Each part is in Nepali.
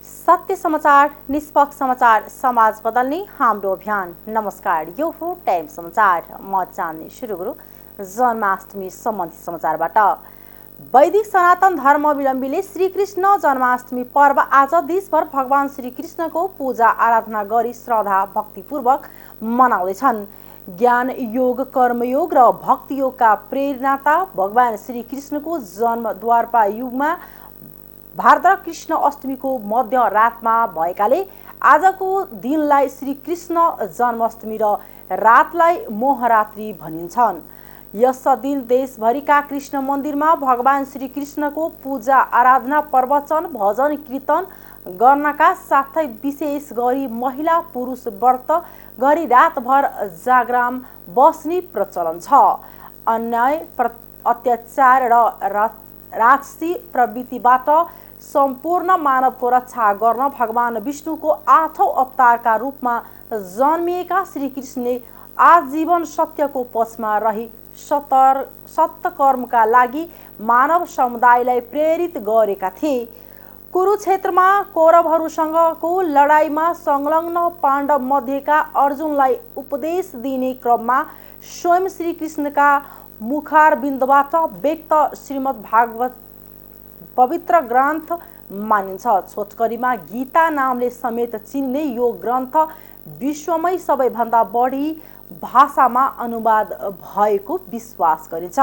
सत्य समाचार, निष्पक्ष समाचार, समाज बदल्ने हाम्रो अभियान। नमस्कार, यो हो टाइम समाचार। म चाँदनी सुरु गरौँ जन्माष्टमी सम्बन्धी समाचारबाट। वैदिक सनातन धर्मावलम्बीले श्रीकृष्ण जन्माष्टमी पर्व आज देशभर भगवान श्रीकृष्णको पूजा आराधना गरी श्रद्धा भक्तिपूर्वक मनाउँदैछन्। ज्ञान योग, कर्मयोग र भक्तियोगका प्रेरणाता भगवान श्रीकृष्णको जन्म द्वापर युगमा भाद्र कृष्ण अष्टमीको मध्य रातमा भएकाले आजको दिनलाई श्रीकृष्ण जन्माष्टमी र रातलाई मोहरात्रि भनिन्छन्। यस दिन देशभरिका कृष्ण मन्दिरमा भगवान श्रीकृष्णको पूजा आराधना, प्रवचन, भजन, कीर्तन गर्नका साथै विशेष गरी महिला पुरुष व्रत गरी रातभर जागराम बस्ने प्रचलन छ। अन्याय, अत्याचार र राक्षसी प्रवृत्तिबाट सम्पूर्ण मानवको रक्षा गर्न भगवान विष्णुको 8औं अवतारका रूपमा जन्मिएका श्रीकृष्णले आजीवन सत्यको पक्षमा रही सत्कर्मका लागि मानव समुदायलाई प्रेरित गरेका थिए। कुरुक्षेत्रमा कौरवहरूसँगको लडाईँमा संलग्न पाण्डव मध्येका अर्जुनलाई उपदेश दिने क्रममा स्वयं श्रीकृष्णका मुखारविन्दबाट व्यक्त श्रीमद् भागवत पवित्र ग्रन्थ मानिन्छ। छोटकरीमा गीता नामले समेत चिन्ने यो ग्रन्थ विश्वमै सबैभन्दा बढी भाषामा अनुवाद भएको विश्वास गरिन्छ।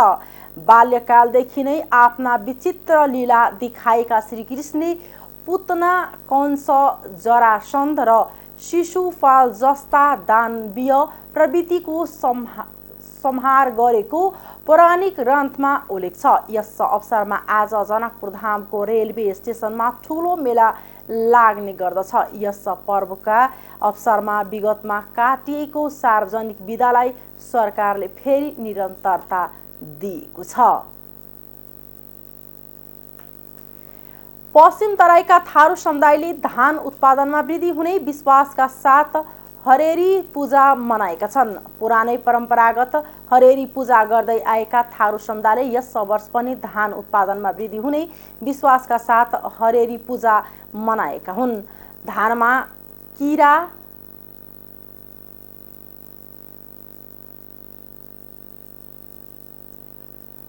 बाल्यकालदेखि नै आफ्ना विचित्र लीला देखाएका श्रीकृष्णले पुतना कंस, जरासन्ध र शिशुपाल जस्ता दानवीय प्रवृत्तिको संहार गरेको पौराणिक ग्रन्थमा उल्लेख छ। यस अवसरमा आज जनकपुर धामको रेलवे स्टेसनमा ठुलो मेला लाग्ने गर्दछ। यस पर्वका अवसरमा विगतमा काटिएको सार्वजनिक बिदालाई सरकारले फेरि निरन्तरता दिएको छ। पश्चिम तराईका थारू समुदायले धान उत्पादनमा वृद्धि हुने विश्वासका साथ हरेरी पूजा मनाएका छन्। पुरानै परम्परागत हरेरी पूजा गर्दै आएका थारू समुदायले यस वर्ष पनि धान उत्पादनमा वृद्धि हुने विश्वासका साथ हरेरी पूजा मनाएका हुन्। धानमा किरा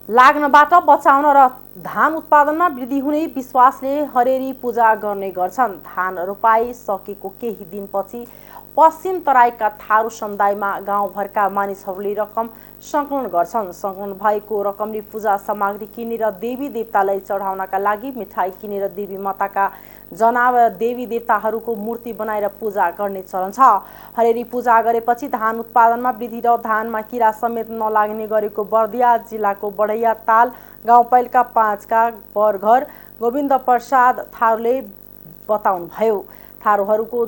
लाग्नबाट बचाउन र धान उत्पादनमा वृद्धि हुने विश्वासले हरेरी पूजा गर्ने गर्छन्। धान रोपाई सकेको केही दिनपछि पश्चिम तराईका थारू समुदायमा गाउँभरका मानिसहरूले रकम सङ्कलन गर्छन्। सङ्कलन भएको रकमले पूजा सामग्री किनेर देवी देवतालाई चढाउनका लागि मिठाई किनेर देवी माताका जनावर देवी देवताहरूको मूर्ति बनाएर पूजा गर्ने चलन छ। हरेरी पूजा गरेपछि धान उत्पादनमा वृद्धि र धानमा किरा समेत नलाग्ने गरेको बर्दिया जिल्लाको बढैया ताल गाउँपालिका 5 का बरघर गोविन्द प्रसाद थारूले बताउनुभयो। थारूहरूको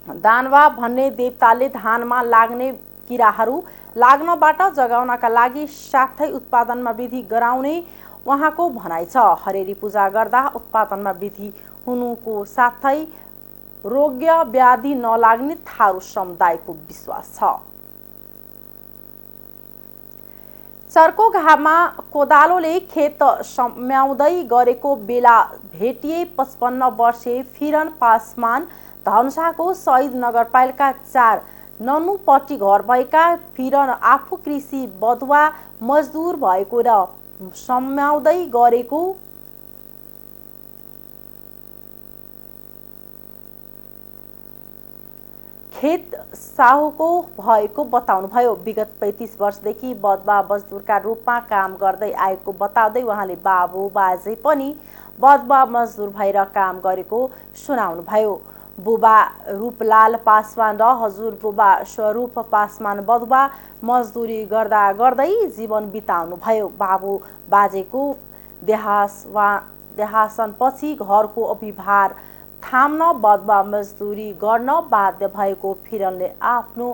दानवा भन्ने देवताले धानमा लाग्ने किराहरू लाग्नबाट जगाउनका लागि साथै उत्पादनमा वृद्धि गराउने उहाँको भनाइ छ। हरेरी पूजा गर्दा उत्पादनमा वृद्धि हुनुको साथै रोग व्याधि नलाग्ने थारू समुदायको विश्वास छ। चर्को घाममा कोदालोले खेत सम्याउँदै गरेको बेला भेटिए 55 वर्षीय फिरन पासवान धनुषाको शहीद नगरपालिका 4 ननुपट्टी घर भएका फिरन आफू कृषि बधुवा मजदुर भएको र सम्याउँदै गरेको खेत साहुको भएको बताउनुभयो। विगत 35 वर्षदेखि बधुवा मजदुरका रूपमा काम गर्दै आएको बताउँदै उहाँले बाबु बाजे पनि बधुवा मजदुर भएर काम गरेको सुनाउनुभयो। बुबा रूपलाल पासवान र हजुर बुबा स्वरूप पासवान बधुवा मजदुरी गर्दा गर्दै जीवन बिताउनु भयो। बाबु बाजेको देहासनपछि घरको अभिभार थाम्न बधुवा मजदुरी गर्न बाध्य भएको फिरनले आफ्नो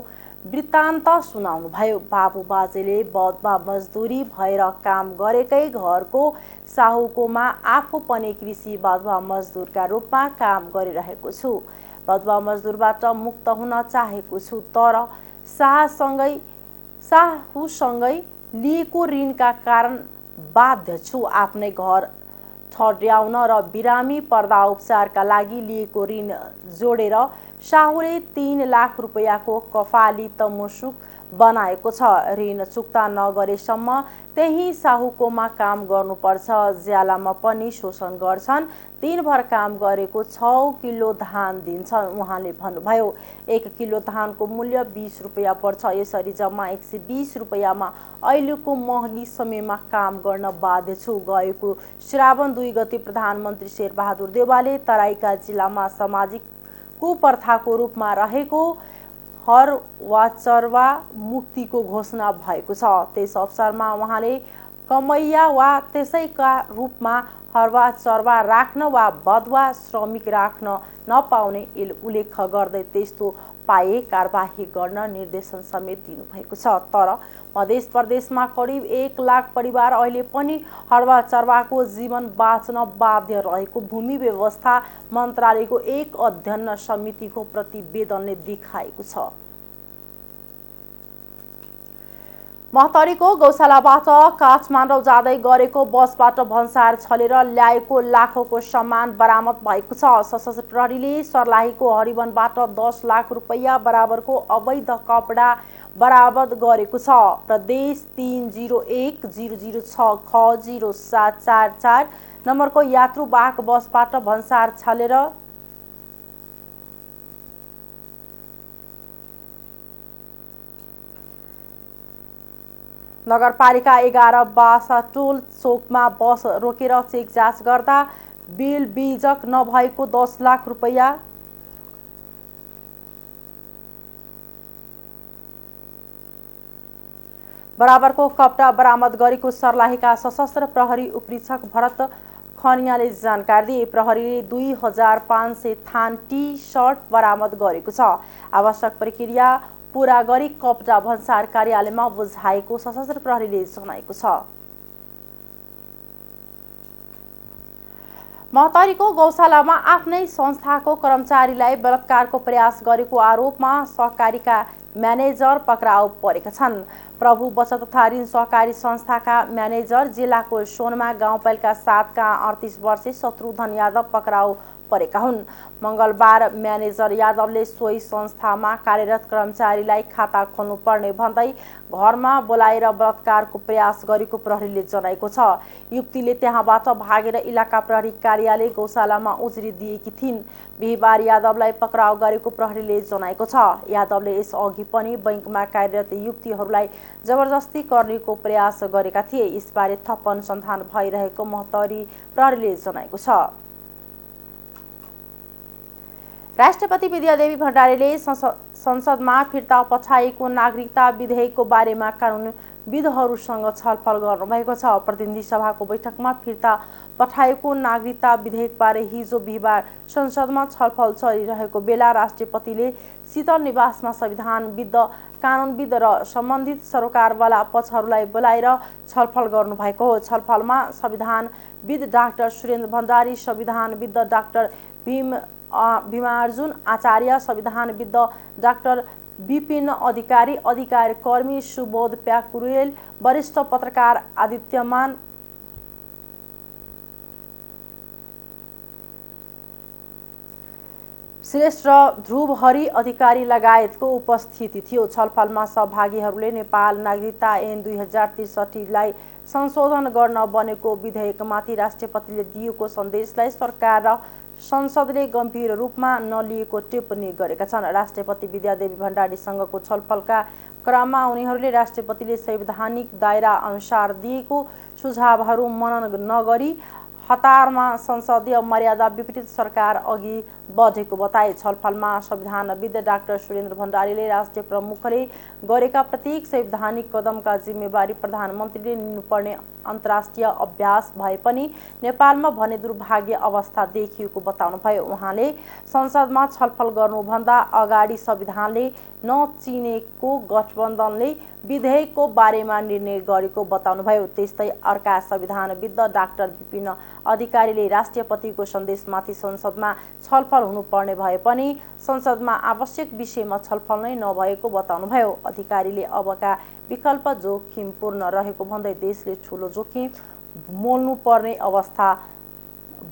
वृत्तान्त सुनाउनु भयो। बाबु बाजेले बधुवा मजदुरी भएर काम गरेकै घरको साहुकोमा आफू पनि कृषि बधुवा मजदुरका रूपमा काम गरिरहेको छु। बधुवा मजदुरबाट मुक्त हुन चाहेको छु, तर साहुसँगै लिएको ऋणका कारण बाध्य छु। आफ्नै घर छड्याउन र बिरामी पर्दा उपचारका लागि लिएको ऋण जोडेर शाहुले 3 लाख रुपैयाँको कफाली तमुसुक बनाएको छ। ऋण चुक्ता नगरेसम्म त्यही साहुकोमा काम गर्नुपर्छ। ज्यालामा पनि शोषण गर्छन्। दिनभर काम गरेको 6 किलो धान दिन्छन्। उहाँले भन्नुभयो 1 किलो धानको मूल्य 20 रुपैयाँ पर्छ। यसरी जम्मा 120 रुपैयाँमा अहिलेको महँगी समयमा काम गर्न बाध्य छु। गएको श्रावण 2 गते प्रधानमन्त्री शेरबहादुर देउवाले तराईका जिल्लामा सामाजिक कुप्रथाको रूपमा रहेको हर वा चरवा मुक्तिको घोषणा भएको छ। त्यस अवसरमा उहाँले कमैया वा त्यसैका रूपमा हरवा चरवा राख्न वा बदवा श्रमिक राख्न नपाउने उल्लेख गर्दै त्यस्तो पाए कारबाही गर्न निर्देशन समेत दिनुभएको छ। तर मध्य प्रदेशमा करिब 1 लाख परिवार अहिले पनि हरवा चरवाको जीवन बाँच्न बाध्य रहेको भूमि व्यवस्था मन्त्रालयको एक अध्ययन समितिको प्रतिवेदनले देखाएको छ। मह्तरीको गौशालाबाट काठमाडौँ जाँदै गरेको बसबाट भन्सार छलेर ल्याएको लाखौंको सामान बरामद भएको छ। सशस्त्र प्रहरीले सर्लाहीको हरिवनबाट 10 लाख रुपैयाँ बराबरको अवैध कपडा बरामद गरेको छ। प्रदेश 301006 ख0744 नम्बरको यात्रुवाहक बसबाट भन्सार छलेर नगरपालिका 11 बासाटोल चोकमा बस रोकेर चेक जाँच गर्दा बिल बीजक नभएको 10 लाख रुपैयाँ बराबरको कपडा बरामद गरेको सर्लाहीका सशस्त्र प्रहरी उपरीक्षक भरत खनियाले जानकारी दिए। प्रहरीले 2500 थान टी सर्ट बरामद गरेको छ। आवश्यक प्रक्रिया पूरा गरी कपडा भन्सार कार्यालयमा बुझाएको सशस्त्र प्रहरीले जनाएको छ। मह्तरीको गौशालामा आफ्नै संस्थाको कर्मचारीलाई बलात्कारको प्रयास गरेको आरोपमा सहकारीका म्यानेजर पक्राउ परेका छन्। प्रभु बचत तथा ऋण सहकारी संस्थाका म्यानेजर जिल्लाको सोनमा गाउँपालिका 7 का 38 वर्षीय शत्रुघ्न यादव पक्राउ परेका हुन्। मंगलबार म्यानेजर यादवले सोही संस्थामा कार्यरत कर्मचारीलाई खाता खोल्नुपर्ने भन्दै घरमा बोलाएर बलात्कारको प्रयास गरेको प्रहरीले जनाएको छ। युक्तिले त्यहाँबाट भागेर इलाका प्रहरी कार्यालय गौशालामा उजुरी दिएकी थिइन्। बिहिबार यादवलाई पक्राउ गरेको प्रहरीले जनाएको छ। यादवले यस अघि पनि बैंकमा कार्यरत युक्तिहरूलाई जबरजस्ती गर्नेको प्रयास गरेका थिए। यसबारे थप अनुसन्धान भइरहेको मह्तरी प्रहरीले जनाएको छ। राष्ट्रपति विद्यादेवी भण्डारीले संसदमा फिर्ता पठाइएको नागरिकता विधेयकको बारेमा कानुनविदहरूसँग छलफल गर्नुभएको छ। प्रतिनिधि सभाको बैठकमा फिर्ता पठाइएको नागरिकता विधेयकबारे हिजो बिहिबार संसदमा छलफल चलिरहेको बेला राष्ट्रपतिले शीतल निवासमा संविधानविद, कानुनविद र सम्बन्धित सरकारवाला पक्षहरूलाई बोलाएर छलफल गर्नुभएको हो। छलफलमा संविधानविद डाक्टर सुरेन्द्र भण्डारी, संविधानविद डाक्टर भीमार्जुन आचार्य, संविधानविद डाक्टर विपिन अधिकारी, अधिकार कर्मी सुबोध प्याकुरेल, वरिष्ठ पत्रकार आदित्यमान श्रेष्ठ र ध्रुवहरि अधिकारी लगायतको उपस्थिति थियो। छलफलमा सहभागीहरूले नेपाल नागरिकता ऐन 2063 लाई संशोधन गर्न बनेको विधेयकमाथि राष्ट्रपतिले दिएको सन्देशलाई सरकार र संसदले गम्भीर रूपमा नलिएको टिप्पणी गरेका छन्। राष्ट्रपति विद्यादेवी भण्डारीसँगको छलफलका क्रममा उनीहरूले राष्ट्रपतिले संवैधानिक दायरा अनुसार दिएको सुझावहरू मनन नगरी हतारमा संसदीय मर्यादा विपरीत सरकार अघि बढेको बताए। छलफलमा संविधानविद डाक्टर सुरेन्द्र भण्डारीले राष्ट्रिय प्रमुखले गरेका प्रत्येक संवैधानिक कदमका जिम्मेवारी प्रधानमन्त्रीले लिनुपर्ने अन्तर्राष्ट्रिय अभ्यास भए पनि नेपालमा भने दुर्भाग्य अवस्था देखिएको बताउनुभयो। उहाँले संसदमा छलफल गर्नुभन्दा अगाडि संविधानले नचिनेको गठबन्धनले विधेयकको बारेमा निर्णय गरेको बताउनुभयो। त्यस्तै अर्का संविधानविद डाक्टर विपिन अधिकारीले राष्ट्रपतिको सन्देशमाथि संसदमा छलफल हुनुपर्ने भए पनि संसदमा आवश्यक विषयमा छलफल नै नभएको बताउनुभयो। अधिकारीले अबका विकल्प जोखिमपूर्ण रहेको भन्दै देशले ठूलो जोखिम मोल्नुपर्ने अवस्था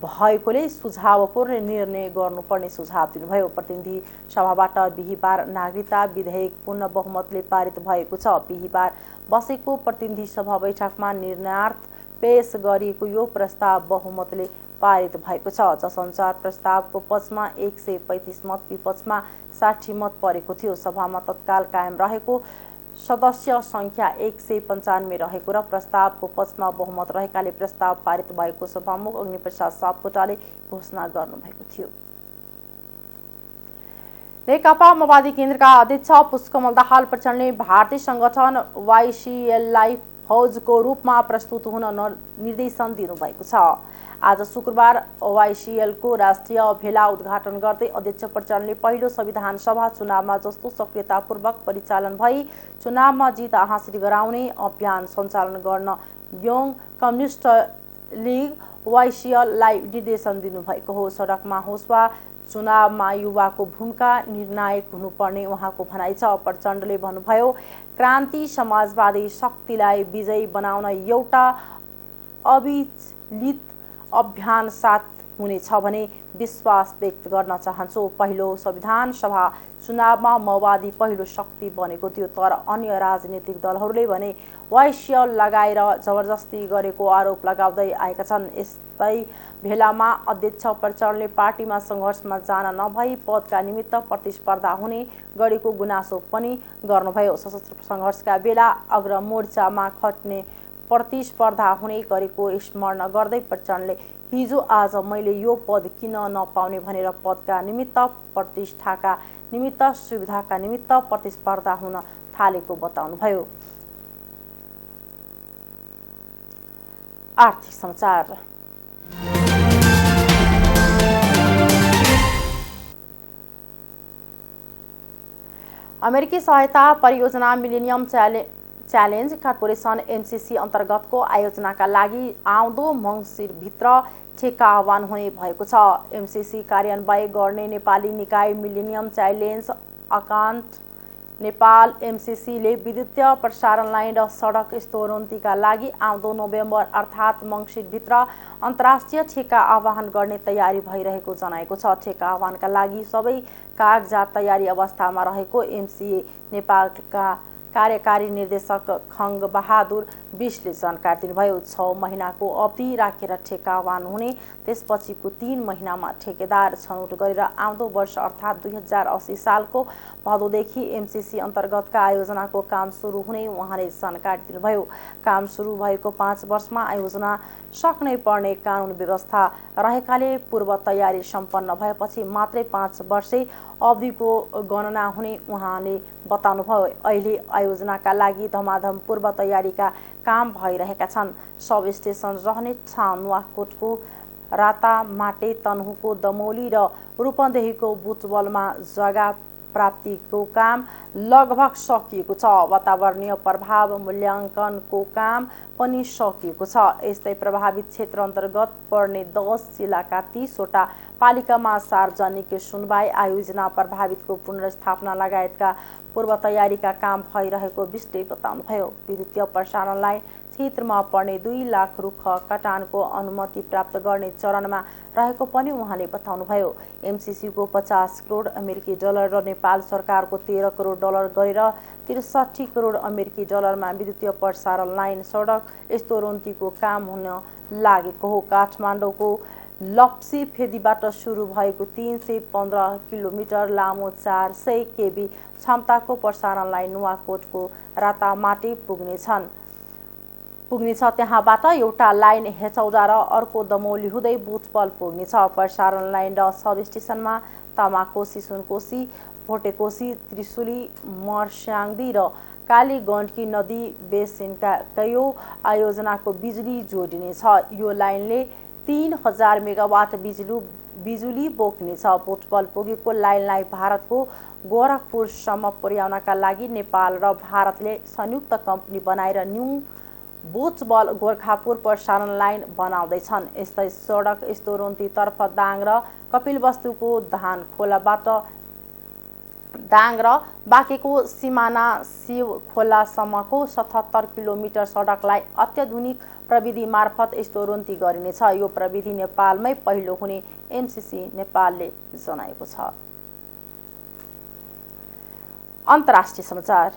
भएकोले सुझावपूर्ण निर्णय गर्नुपर्ने सुझाव दिनुभयो। प्रतिनिधि सभाबाट बिहीबार नागरिकता विधेयक पूर्ण बहुमतले पारित भएको छ। बिहीबार बसेको प्रतिनिधि सभा बैठकमा निर्णयार्थ पेश गरिएको यो प्रस्ताव बहुमतले पारित भएको छ, जसअनुसार प्रस्तावको पक्षमा 135 मत, विपक्षमा 60 मत परेको थियो। सभामा तत्काल कायम रहेको सदस्य सङ्ख्या 195 रहेको र प्रस्तावको पक्षमा बहुमत रहेकाले प्रस्ताव पारित भएको सभामुख अग्निप्रसाद सापकोटाले घोषणा गर्नुभएको थियो। नेकपा माओवादी केन्द्रका अध्यक्ष पुष्पकमल दाहाल प्रचण्डले भारतीय सङ्गठन वाइसिएललाई फौजको रूपमा प्रस्तुत हुन निर्देशन दिनुभएको छ। आज शुक्रबार वाइसिएलको राष्ट्रिय भेला उद्घाटन गर्दै अध्यक्ष प्रचण्डले पहिलो संविधान सभा चुनावमा जस्तो सक्रियतापूर्वक परिचालन भई चुनावमा जित हासिल गराउने अभियान सञ्चालन गर्न यङ कम्युनिस्ट लिग वाइसिएललाई निर्देशन दिनुभएको हो। सडकमा होस् वा चुनावमा युवाको भूमिका निर्णायक हुनुपर्ने उहाँको भनाइ छ। प्रचण्डले भन्नुभयो, क्रान्ति समाजवादी शक्तिलाई विजयी बनाउन एउटा अविचलित अभियान साथ हुनेछ भने विश्वास व्यक्त गर्न चाहन्छु। पहिलो संविधान सभा चुनावमा माओवादी पहिलो शक्ति बनेको थियो, तर अन्य राजनीतिक दलहरूले भने वाइसिएल लगाएर जबरजस्ती गरेको आरोप लगाउँदै आएका छन्। यस्तै भेलामा अध्यक्ष प्रचण्डले पार्टीमा सङ्घर्षमा जान नभई पदका निमित्त प्रतिस्पर्धा हुने गरेको गुनासो पनि गर्नुभयो। सशस्त्र सङ्घर्षका बेला अग्रमोर्चामा खट्ने प्रतिस्पर्धा हुने गरेको स्मरण गर्दै प्रचण्डले हिजो आज मैले यो पद किन नपाउने भनेर पदका निमित्त, प्रतिष्ठाका निमित्त, सुविधाका निमित्त प्रतिस्पर्धा हुन थालेको बताउनुभयो। आर्थिक समाचार। अमेरिकी सहायता परियोजना मिलेनियम च्यालेन्ज कर्पोरेसन एमसीसी अन्तर्गतको आयोजनाका लागि आउँदो मङ्सिरभित्र ठेक्का आह्वान हुने भएको छ। एमसीसी कार्यान्वयन गर्ने नेपाली निकाय मिलेनियम च्यालेन्ज अकाउन्ट नेपाल एमसीसीले विद्युतीय प्रसारण लाइन र सडक स्तरोन्नतिका लागि आउँदो नोभेम्बर अर्थात् मङ्सिरभित्र अन्तर्राष्ट्रिय ठेक्का आह्वान गर्ने तयारी भइरहेको जनाएको छ। ठेक्का आह्वानका लागि सबै कागजात तयारी अवस्थामा रहेको एमसीए नेपालका कार्यकारी निर्देशक खङ्ग बहादुर बिसले जानकारी दिनुभयो। 6 महिनाको अवधि राखेर ठेक्का आह्वान हुने, त्यसपछिको 3 महिनामा ठेकेदार छनौट गरेर आउँदो वर्ष अर्थात् 2080 सालको भदौदेखि एमसीसी अन्तर्गतका आयोजनाको काम सुरु हुने उहाँले जानकारी दिनुभयो। काम सुरु भएको 5 वर्षमा आयोजना सक्नै पर्ने कानुन व्यवस्था रहेकाले पूर्व तयारी सम्पन्न भएपछि मात्रै 5 वर्षे अवधिको गणना हुने उहाँले बताउनुभयो। अहिले आयोजनाका लागि धमाधम पूर्व तयारीका काम भइरहेका छन्। सब स्टेसन रहने ठाउँ नुवाकोटको रातामाटे, तनहुको दमौली र रूपन्देहीको बुटवलमा जग्गा प्राप्तिको काम लगभग सकिएको छ। वातावरणीय प्रभाव मूल्याङ्कनको काम पनि सकिएको छ। यस्तै प्रभावित क्षेत्र अन्तर्गत पर्ने 10 जिल्लाका 30 वटा पालिकामा सार्वजनिक सुनवाई आयोजना, प्रभावितको पुनर्स्थापना लगायतका पूर्व तयारीका काम भइरहेको बिस्टले बताउनुभयो। विद्युतीय प्रसारण लाइन क्षेत्रमा पर्ने 2 लाख रुख कटानको अनुमति प्राप्त गर्ने चरणमा रहेको पनि उहाँले बताउनुभयो। एमसीसीको 50 करोड अमेरिकी डलर र नेपाल सरकारको 13 करोड डलर गरेर 63 करोड अमेरिकी डलरमा विद्युतीय प्रसारण लाइन, सडक स्तरोन्नतिको काम हुन लागेको हो। काठमाडौँको लप्सी फेदीबाट सुरु भएको 315 किलोमिटर लामो 400 केबी क्षमताको प्रसारण लाइन नुवाकोटको रातामाटे पुग्नेछ। त्यहाँबाट एउटा लाइन हेचौडा र अर्को दमौली हुँदै बुटवल पुग्नेछ। प्रसारण लाइन र सब स्टेसनमा तामाकोसी, सुनकोशी, भोटेकोशी, त्रिशुली, मर्स्याङ्दी र कालीगण्डकी नदी बेसिनका कयौं आयोजनाको बिजुली जोडिनेछ। यो लाइनले 3000 मेगावाट बिजुली बोक्नेछ। बुटवल पुगेको लाइनलाई भारतको गोरखपुरसम्म पुर्याउनका लागि नेपाल र भारतले संयुक्त कम्पनी बनाएर न्यू बुटवल गोरखापुर प्रसारण लाइन बनाउँदैछन्। यस्तै सडक स्तरोन्नतितर्फ दाङ र कपिलवस्तुको धानखोलाबाट दाङ र बाँकेको सिमाना शिव खोलासम्मको 77 किलोमिटर सडकलाई अत्याधुनिक प्रविधि मार्फत यस्तो रुन्ती गरिनेछ। यो प्रविधि नेपालमै पहिलो हुने एनसीसी नेपालले जनाएको छ। अन्तर्राष्ट्रिय समाचार।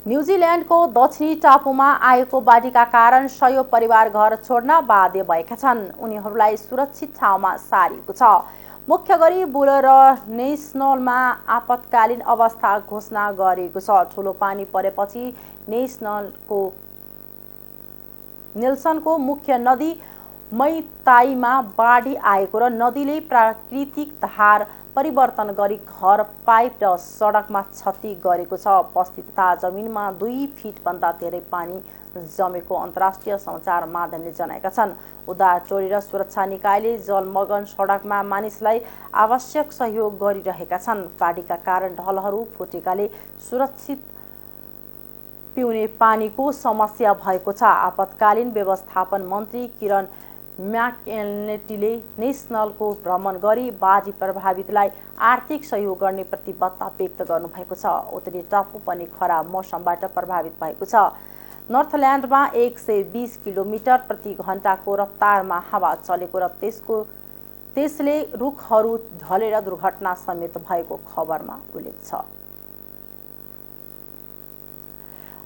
न्युजिल्यान्डको दक्षिणी टापुमा आएको बाढीका कारण सयौं परिवार घर छोड्न बाध्य भएका छन्। उनीहरूलाई सुरक्षित ठाउँमा सारिएको छ। मुख्य गरी बुलर र नेसनलमा आपतकालीन अवस्था घोषणा गरिएको छ। ठूलो पानी परेपछि नेल्सनको मुख्य नदी मैताईमा बाढी आएको र नदीले प्राकृतिक धार परिवर्तन गरी घर, पाइप र सडकमा क्षति गरेको छ। बस्ती तथा जमिनमा 2 फिटभन्दा धेरै पानी जमेको अन्तर्राष्ट्रिय सञ्चार माध्यमले जनाएका छन्। उद्धार टोली र सुरक्षा निकायले जलमग्न सडकमा मानिसलाई आवश्यक सहयोग गरिरहेका छन्। बाढीका कारण ढलहरू फुटेकाले सुरक्षित पिउने पानीको समस्या भएको छ। आपतकालीन व्यवस्थापन मन्त्री किरण म्याकएनटीले नेसनलको भ्रमण गरी बाढी प्रभावितलाई आर्थिक सहयोग गर्ने प्रतिबद्धता व्यक्त गर्नुभएको छ। उत्तरी टापु पनि खराब मौसमबाट प्रभावित भएको छ। नर्थल्यान्डमा 120 किलोमिटर प्रति घण्टाको रफ्तारमा हावा चलेको र त्यसले रुखहरू ढलेर दुर्घटना समेत भएको खबरमा उल्लेख छ।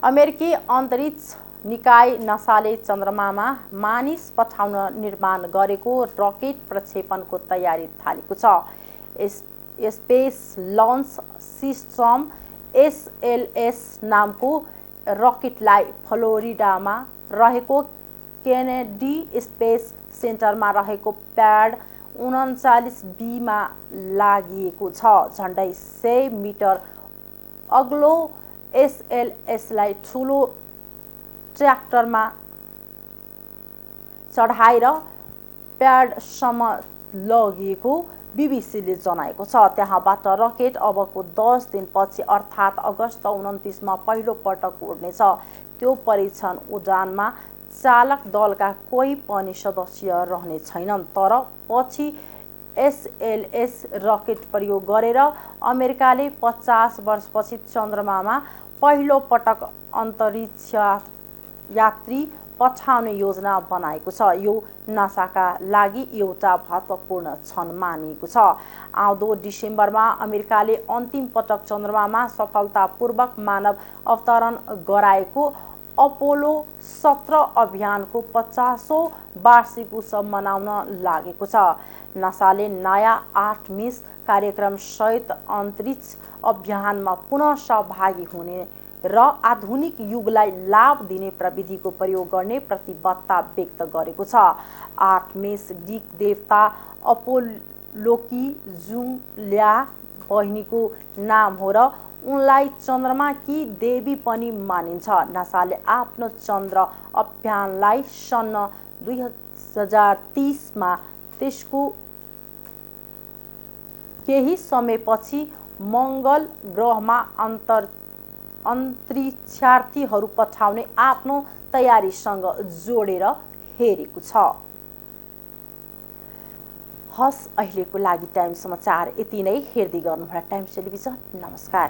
अमेरिकी अन्तरिक्ष निकाय नासाले चन्द्रमामा मानिस पठाउन निर्माण गरेको रकेट प्रक्षेपणको तयारी थालेको छ। स्पेस लन्च सिस्टम SLS नामको रकेटलाई फ्लोरिडामा रहेको केनेडी स्पेस सेन्टरमा रहेको प्याड 39B मा लागिएको छ। झन्डै 100 मिटर अग्लो SLSलाई ठूलो ट्र्याक्टरमा चढाएर प्याडसम्म लगिएको बीबीसीले जनाएको छ। त्यहाँबाट रकेट अबको 10 दिनपछि अर्थात् अगस्त 29 मा पहिलो पटक उड्नेछ। त्यो परीक्षण उडानमा चालक दलका कोही पनि सदस्य रहने छैनन्। तर पछि SLS रकेट प्रयोग गरेर अमेरिकाले 50 वर्षपछि चन्द्रमामा पहिलो पटक अन्तरिक्ष यात्री पठाउने योजना बनाएको छ। यो नासाका लागि एउटा महत्त्वपूर्ण क्षण मानिएको छ। आउँदो डिसेम्बरमा अमेरिकाले अन्तिम पटक चन्द्रमामा सफलतापूर्वक मानव अवतरण गराएको अपोलो 17 अभियानको 50औं वार्षिक उत्सव मनाउन लागेको छ। नासाले नयाँ आर्टेमिस कार्यक्रम सहित अन्तरिक्ष अभियानमा पुनः सहभागी हुने र आधुनिक युगलाई लाभ दिने प्रविधिको प्रयोग गर्ने प्रतिबद्धता व्यक्त गरेको छ। आर्टेमिस ग्रीक देवता अपोलोकी जुलिया बहिनीको नाम हो र उनलाई चन्द्रमाकी देवी पनि मानिन्छ। नासाले आफ्नो चन्द्र अभियानलाई सन् 2030 मा त्यसको केही समयपछि मङ्गल ग्रहमा अन्तरिक्षार्थीहरू पठाउने आफ्नो तयारीसँग जोडेर हेरेको छ। हस्, अहिलेको लागि टाइम समाचार यति नै। हेर्दै गर्नुहोला टाइम्स टेलिभिजन। नमस्कार।